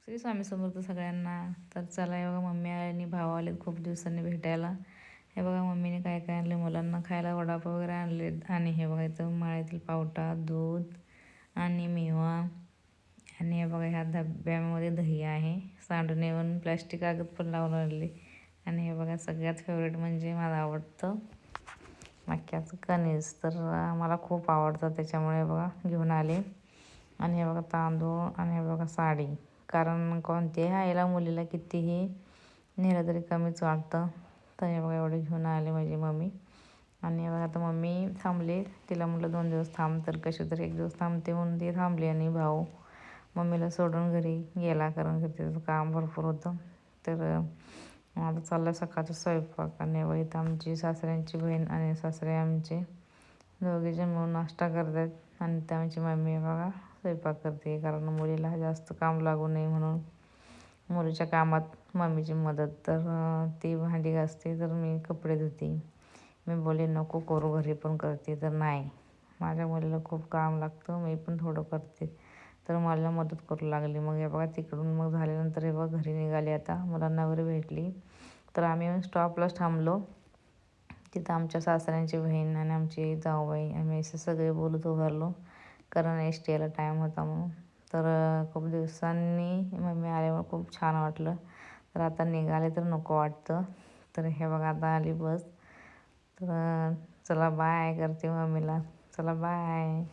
श्री स्वामी समर्थ सगळ्यांना. तर चला हे बघा, मम्मी आणि भाऊ आलेत खूप दिवसांनी भेटायला. हे बघा मम्मीने काय काय आणले मुलांना खायला, वडापाव वगैरे आणले. आणि हे बघा इथं माळ्यातील पावटा, दूध आणि मेवा. आणि हे बघा ह्या डब्यामध्ये दही आहे. सांडून प्लॅस्टिक कागद पण लावून आणले. आणि हे बघा सगळ्यात फेवरेट म्हणजे मला आवडतं मक्याचं कणीस. तर मला खूप आवडतं, त्याच्यामुळे बघा घेऊन आले. आणि हे बघा तांदूळ आणि हे बघा साडी. कारण कोणत्याही आईला मुलीला कितीही नेलं तरी कमीच वाटतं. तर हे बघा एवढे घेऊन आले माझी मम्मी. आणि हे बघा आता मम्मी थांबले. तिला म्हटलं 2 दिवस थांब, तर कसे तरी 1 दिवस थांबते म्हणून ती थांबली. आणि भाऊ मम्मीला सोडून घरी गेला, कारण त्याचं काम भरपूर होतं. तर आता चाललं सकाळचा स्वयंपाक. आणि बघा इथं आमची सासऱ्यांची बहीण आणि सासरे आमचे दोघेजण मिळून नाश्ता करतात. आणि त्या आमची मम्मी बघा स्वयंपाक करते, कारण मुलीला जास्त काम लागू नये म्हणून मुलीच्या कामात मम्मीची मदत. तर ती भांडी घासते, तर मी कपडे धुते. मी बोले नको करू, घरी पण करते. तर नाही, माझ्या मुलीला खूप काम लागतं, मी पण थोडं करते. तर मला मदत करू लागली. मग हे बघा तिकडून मग झाल्यानंतर हे बघा घरी निघाले. आता मुलांना वगैरे भेटली, तर आम्ही येऊन स्टॉपलाच थांबलो. तिथं आमच्या सासऱ्यांची बहीण आणि आमची जाऊबाई आम्ही असे सगळे बोलत उभारलो, कारण एस टी यायला टाईम होता म्हणून. तर खूप दिवसांनी मम्मी आल्यामुळे खूप छान वाटलं. तर आता निघाले तर नको वाटतं. तर हे बघा आता आली बस. तर चला बाय करते मम्मीला. चला बाय.